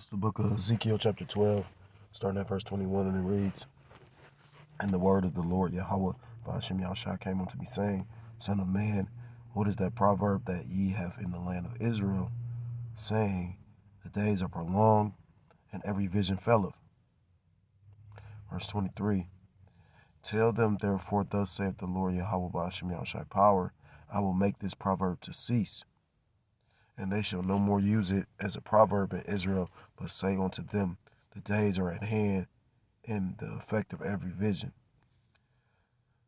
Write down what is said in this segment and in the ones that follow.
It's the book of Ezekiel chapter 12, starting at verse 21, and it reads, "And the word of the Lord Yahweh by Hashem Yahushua came unto me, saying, Son of man, what is that proverb that ye have in the land of Israel, saying, The days are prolonged, and every vision faileth?" Verse 23, "Tell them therefore, thus saith the Lord Yahweh by Hashem Yahushua power, I will make this proverb to cease, and they shall no more use it as a proverb in Israel, but say unto them, The days are at hand, and the effect of every vision.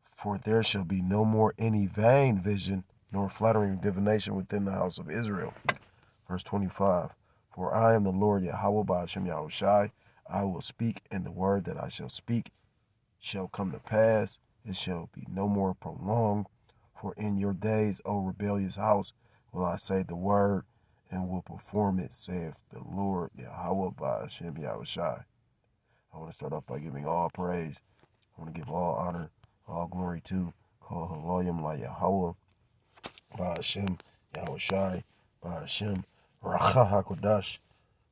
For there shall be no more any vain vision, nor flattering divination within the house of Israel." Verse 25, "For I am the Lord Yahweh by Hashem Yahushai. I will speak, and the word that I shall speak shall come to pass. It shall be no more prolonged. For in your days, O rebellious house, will I say the word, and will perform it, saith the Lord Yahweh by Hashem Yahushai." I want to start off by giving all praise. I want to give all honor, all glory to Kol Haloyim La Yahweh by Hashem Yahushai by Hashem Racha HaKodash.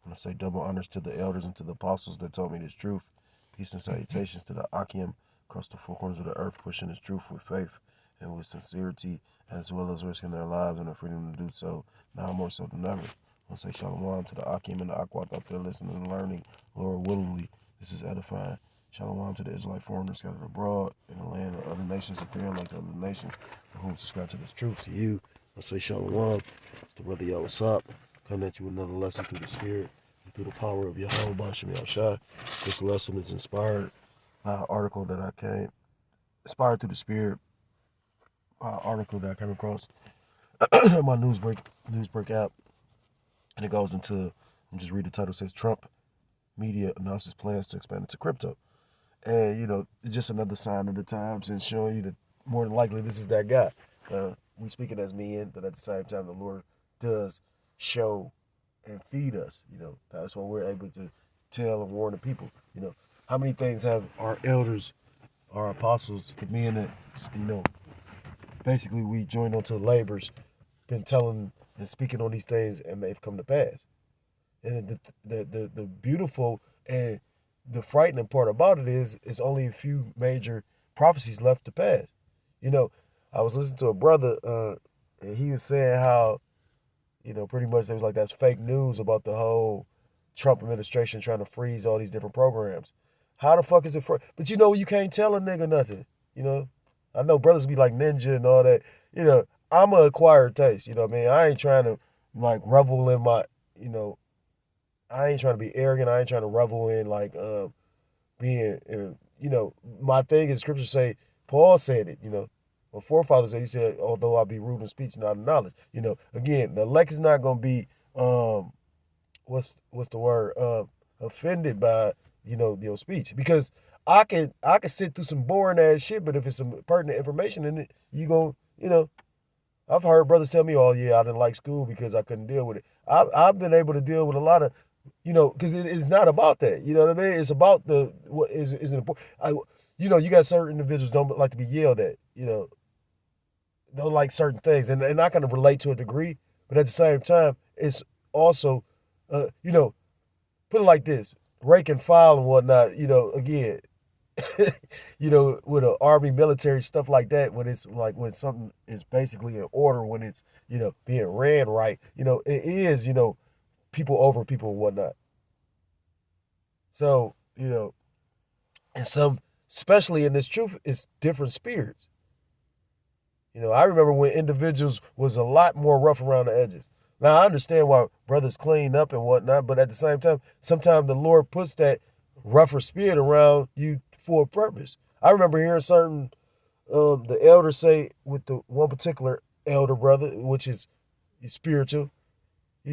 I want to say double honors to the elders and to the apostles that told me this truth. Peace and salutations to the Akim across the four corners of the earth, pushing this truth with faith and with sincerity, as well as risking their lives and their freedom to do so, now more so than ever. I want to say shalom to the Akim and the Akwat out there listening and learning, Lord willingly. This is edifying. Shalom to the Israelite foreigners scattered abroad in the land of other nations, appearing like the other nations, for whom subscribe to this truth. To you, I say shalom. It's the brother Yahweh Sop, coming at you with another lesson through the Spirit and through the power of Yahweh Bashim Yahushua. This lesson is inspired by an article that I came, inspired through the Spirit, by an article that I came across my Newsbreak app, and it goes into, I'm just read the title, it says Trump media announces plans to expand into crypto. And, you know, it's just another sign of the times and showing you that more than likely this is that guy. We speaking as men, but at the same time, the Lord does show and feed us. You know, that's why we're able to tell and warn the people. You know, how many things have our elders, our apostles, the men that, you know, basically we joined onto the labors, been telling and speaking on these things, and they've come to pass. And the beautiful and the frightening part about it is it's only a few major prophecies left to pass. You know, I was listening to a brother, and he was saying how, you know, pretty much it was like that's fake news about the whole Trump administration trying to freeze all these different programs. How the fuck is it for? But you know, you can't tell a nigga nothing. You know, I know brothers be like Ninja and all that. You know, I'm an acquired taste. You know what I mean? I ain't trying to like revel in my, you know, I ain't trying to be arrogant. I ain't trying to revel in like being, you know, my thing is scripture say, Paul said it, you know, my forefathers said, he said, although I be rude in speech, not in knowledge. You know, again, the elect is not going to be, what's the word, offended by, you know, your speech, because I can sit through some boring ass shit, but if it's some pertinent information in it, you go, you know, I've heard brothers tell me, oh yeah, I didn't like school because I couldn't deal with it. I've been able to deal with a lot of, you know, because it's not about that. You know what I mean? It's about the what is important. You know, you got certain individuals don't like to be yelled at. You know, don't like certain things, and they're not going to relate to a degree. But at the same time, it's also, you know, put it like this: rake and file and whatnot. You know, again, you know, with an army, military stuff like that, when it's like when something is basically in order, when it's, you know, being ran right. You know, it is, you know, people over people and whatnot. So, you know, and some, especially in this truth, it's different spirits. You know, I remember when individuals was a lot more rough around the edges. Now, I understand why brothers clean up and whatnot, but at the same time, sometimes the Lord puts that rougher spirit around you for a purpose. I remember hearing certain, the elders say with the one particular elder brother, which is spiritual, he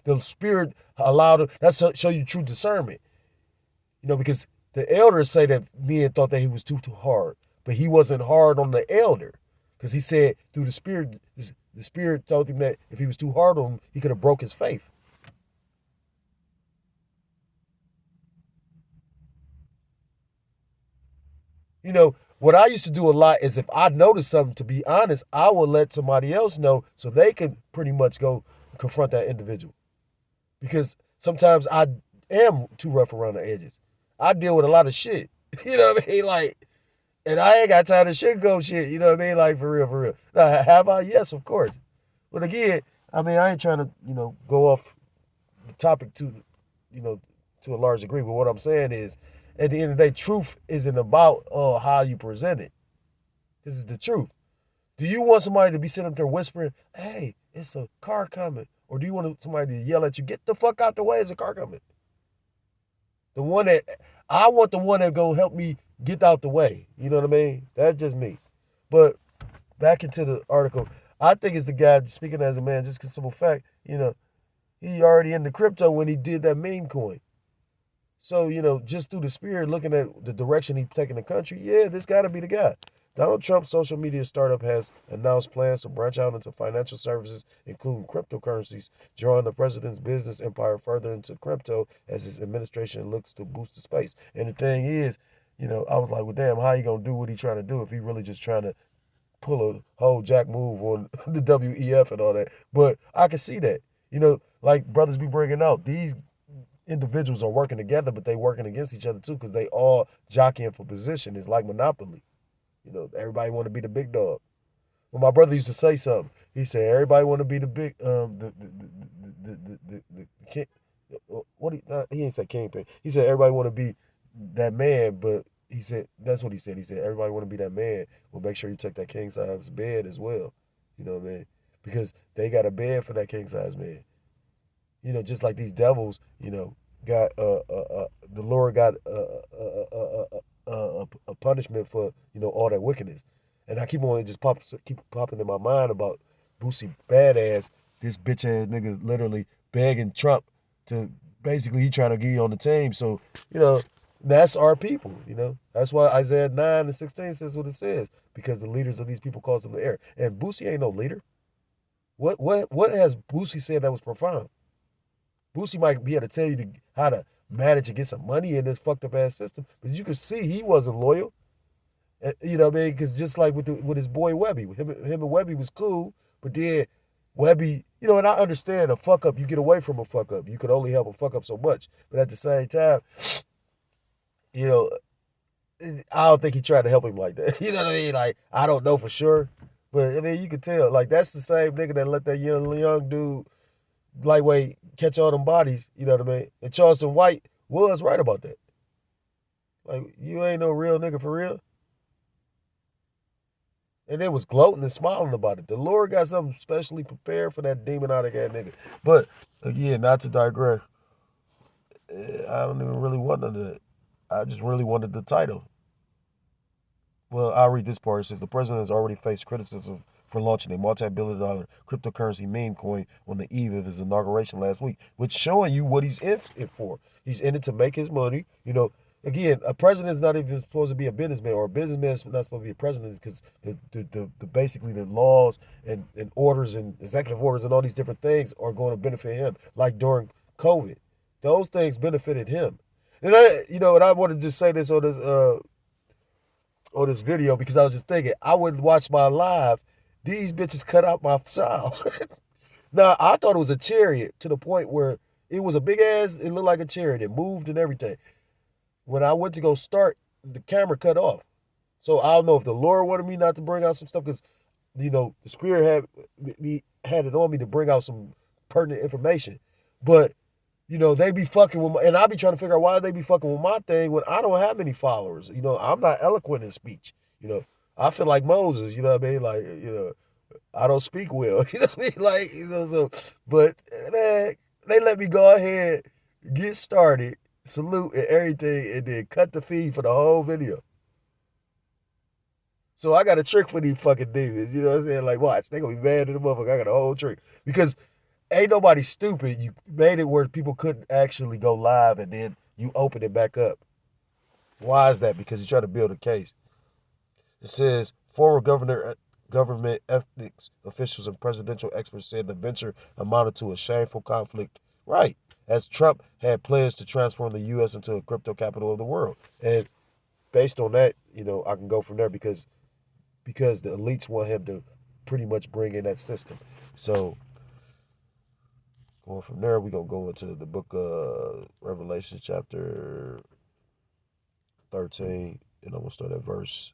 the spirit allowed him. That's show you true discernment. You know, because the elders say that men thought that he was too hard, but he wasn't hard on the elder, because he said through the spirit, the spirit told him that if he was too hard on him, he could have broke his faith. You know, what I used to do a lot is if I noticed something, to be honest, I would let somebody else know so they could pretty much go confront that individual. Because sometimes I am too rough around the edges. I deal with a lot of shit. You know what I mean? Like, and I ain't got time to sugarcoat shit. You know what I mean? Like, for real, for real. Now, have I? Yes, of course. But again, I mean, I ain't trying to, go off the topic you know, to a large degree. But what I'm saying is, at the end of the day, truth isn't about how you present it. This is the truth. Do you want somebody to be sitting up there whispering, hey, it's a car coming? Or do you want somebody to yell at you, get the fuck out the way, there's a car coming? I want the one that go help me get out the way. You know what I mean? That's just me. But back into the article, I think it's the guy speaking as a man, just because simple fact, he already into crypto when he did that meme coin. So, just through the spirit, looking at the direction he's taking the country, yeah, this got to be the guy. Donald Trump's social media startup has announced plans to branch out into financial services, including cryptocurrencies, drawing the president's business empire further into crypto as his administration looks to boost the space. And the thing is, I was like, well, damn, how you going to do what he trying to do if he really just trying to pull a whole jack move on the WEF and all that? But I can see that. Like brothers be bringing out, these individuals are working together, but they working against each other too because they all jockeying for position. It's like Monopoly. Everybody want to be the big dog. Well, my brother used to say something. He said, everybody want to be the big, the king. He ain't say kingpin. He said, everybody want to be that man, but he said, that's what he said. He said, everybody want to be that man. Well, make sure you take that king size bed as well. You know what I mean? Because they got a bed for that king size man. Just like these devils, got the Lord got a punishment for all that wickedness, and I keep on keep popping in my mind about Boosie Badass, this bitch ass nigga literally begging Trump to basically he trying to get you on the team. So that's our people. That's why Isaiah 9:16 says what it says, because the leaders of these people cause them to err. And Boosie ain't no leader. What has Boosie said that was profound? Boosie might be able to tell you how to manage to get some money in this fucked up ass system, but you can see he wasn't loyal. You know what I mean? Because just like with his boy Webby, him and Webby was cool, but then Webby, and I understand a fuck up, you get away from a fuck up. You could only help a fuck up so much. But at the same time, I don't think he tried to help him like that. You know what I mean? Like, I don't know for sure. But I mean, you can tell. Like, that's the same nigga that let that young dude lightweight catch all them bodies, you know what I mean? And Charleston White was right about that. Like, you ain't no real nigga for real. And they was gloating and smiling about it. The Lord got something specially prepared for that demonic ass nigga. But again, not to digress, I don't even really want none of that. I just really wanted the title. Well, I'll read this part. It says the president has already faced criticism for launching a multi-billion-dollar cryptocurrency meme coin on the eve of his inauguration last week, which showing you what he's in it for. He's in it to make his money. Again, a president is not even supposed to be a businessman, or a businessman is not supposed to be a president, because the basically the laws and orders and executive orders and all these different things are going to benefit him. Like during COVID, those things benefited him. And I want to just say this on this video, because I was just thinking, I wouldn't watch my live. These bitches cut out my sound. Now, I thought it was a chariot to the point where it was a big ass, it looked like a chariot. It moved and everything. When I went to go start, the camera cut off. So I don't know if the Lord wanted me not to bring out some stuff, because, the Spirit had it on me to bring out some pertinent information. But, they be fucking with and I be trying to figure out why they be fucking with my thing when I don't have many followers. I'm not eloquent in speech. I feel like Moses, you know what I mean? Like, I don't speak well. You know what I mean? Like, so, but man, they let me go ahead, get started, salute and everything, and then cut the feed for the whole video. So I got a trick for these fucking demons. You know what I'm saying? Like, watch, they gonna be mad at the motherfucker. I got a whole trick. Because ain't nobody stupid. You made it where people couldn't actually go live, and then you open it back up. Why is that? Because you try to build a case. It says, former government ethics officials and presidential experts said the venture amounted to a shameful conflict. Right. As Trump had plans to transform the U.S. into a crypto capital of the world. And based on that, I can go from there, because the elites want him to pretty much bring in that system. So Going from there, we're going to go into the book of Revelation chapter 13, and I'm going to start at verse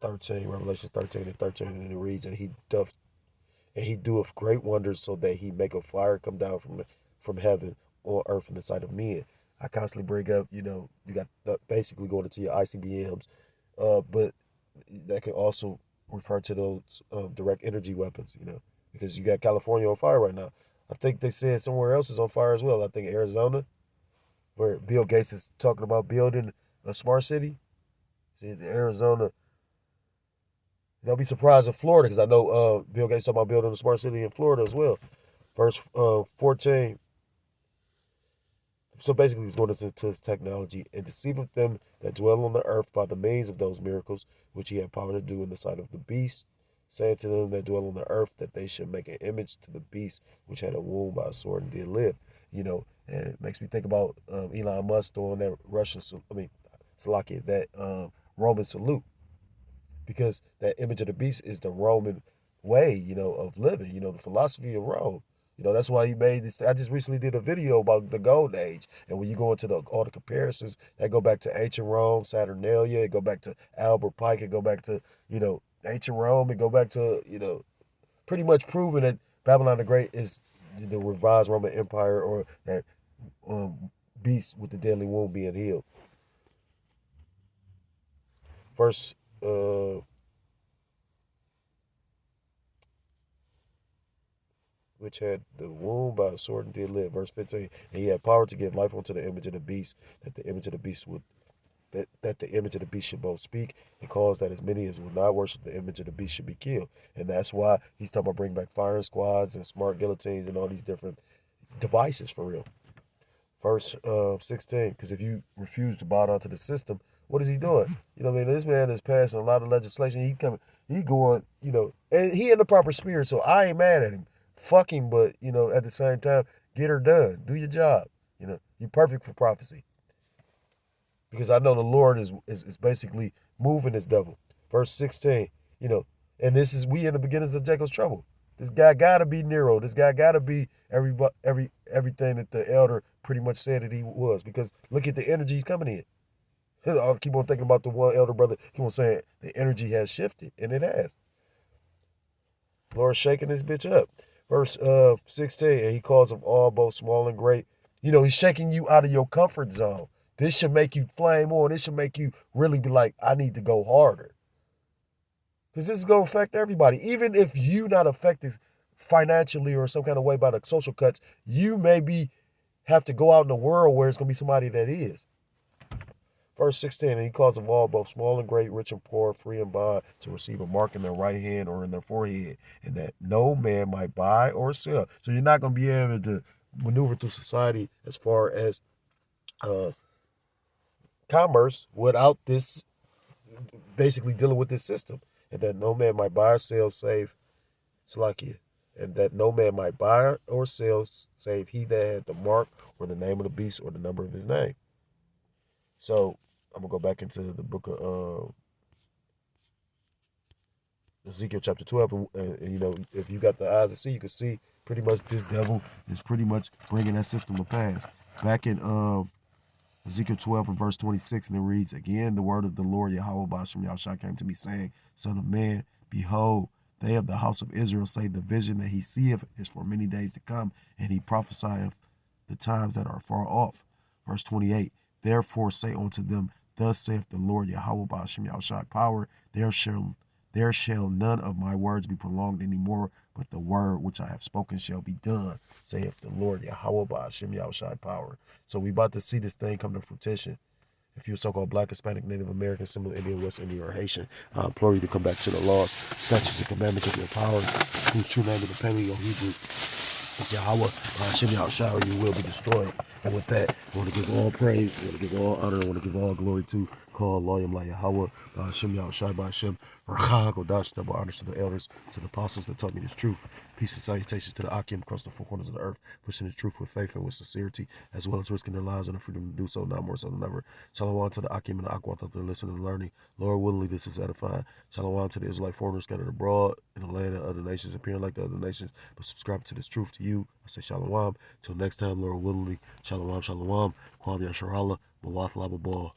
13, Revelation 13 and 13, and it reads, and he doeth great wonders, so that he make a fire come down from heaven on earth in the sight of men. I constantly bring up, you got basically going into your ICBMs, but that can also refer to those direct energy weapons, because you got California on fire right now. I think they said somewhere else is on fire as well. I think Arizona, where Bill Gates is talking about building a smart city. See, Arizona. Don't be surprised in Florida, because I know Bill Gates talking about building a smart city in Florida as well. Verse 14. So basically, he's going into his technology, and deceiveth them that dwell on the earth by the means of those miracles which he had power to do in the sight of the beast, saying to them that dwell on the earth that they should make an image to the beast which had a wound by a sword and did live. And it makes me think about Elon Musk throwing that that Roman salute, because that image of the beast is the Roman way, of living, the philosophy of Rome. That's why he made this. I just recently did a video about the Gold Age, and when you go into all the comparisons, that go back to ancient Rome, Saturnalia, it go back to Albert Pike, it go back to, ancient Rome, it go back to, pretty much proving that Babylon the Great is the revised Roman Empire, or that beast with the deadly wound being healed. Verse which had the wound by a sword and did live. Verse 15, and he had power to give life unto the image of the beast, that the image of the beast should both speak and cause that as many as would not worship the image of the beast should be killed. And that's why he's talking about bringing back firing squads and smart guillotines and all these different devices for real. Verse 16, because if you refuse to bow down to the system, what is he doing? This man is passing a lot of legislation. He going, and he in the proper spirit, so I ain't mad at him. Fuck him, but, at the same time, get her done. Do your job. You're perfect for prophecy. Because I know the Lord is basically moving this devil. Verse 16, and this is we in the beginnings of Jacob's trouble. This guy got to be Nero. This guy got to be everything that the elder pretty much said that he was. Because look at the energy he's coming in. I'll keep on thinking about the one elder brother. Keep on saying the energy has shifted, and it has. Lord's shaking this bitch up. Verse 16, and he calls them all, both small and great. He's shaking you out of your comfort zone. This should make you flame on. This should make you really be like, I need to go harder. Because this is going to affect everybody. Even if you not affected financially or some kind of way by the social cuts, you maybe have to go out in the world where it's going to be somebody that is. Verse 16, and he calls them all, both small and great, rich and poor, free and bond, to receive a mark in their right hand or in their forehead, and that no man might buy or sell. So you're not going to be able to maneuver through society as far as commerce without this, basically dealing with this system. And that no man might buy or sell save Salakia. And that no man might buy or sell save he that had the mark or the name of the beast or the number of his name. So I'm going to go back into the book of Ezekiel chapter 12. And, if you got the eyes to see, you can see pretty much this devil is pretty much bringing that system to pass. Back in Ezekiel 12 and verse 26, and it reads, again, the word of the Lord Yahweh Ba'ashem Yahushua came to me, saying, Son of man, behold, they of the house of Israel say the vision that he seeth is for many days to come, and he prophesieth the times that are far off. Verse 28, therefore say unto them, thus saith the Lord Yahweh Ba'ashem Yahushua power, there shall none of my words be prolonged any more, but the word which I have spoken shall be done, saith the Lord Yahweh Ba'ashem Yahushua power. So we about to see this thing come to fruition. If you're so-called Black, Hispanic, Native American, Seminole Indian, West Indian, or Haitian, I implore you to come back to the laws, statutes, and commandments of your power, whose true name in the Paleo Hebrew is Yahweh Ba'ashem Yahushua, or you will be destroyed. And with that, I want to give all praise, I want to give all honor, I want to give all glory to call Loyam La Yahweh, Hashem Yahushai Hashem, Rachah Godash, double honors to the elders, to the apostles that taught me this truth. Peace and salutations to the Akim across the four corners of the earth, pushing the truth with faith and with sincerity, as well as risking their lives and the freedom to do so, now more so than ever. Shalom to the Akim and the Aqua that they're listening and learning. Lord willingly, this is edifying. Shalom to the Israelite foreigners scattered abroad in the land of other nations, appearing like the other nations, but subscribing to this truth to you. I say shalom. Till next time, Lord willingly. Shalom, shalom. Kwam Yasharallah. Mawath Lababal.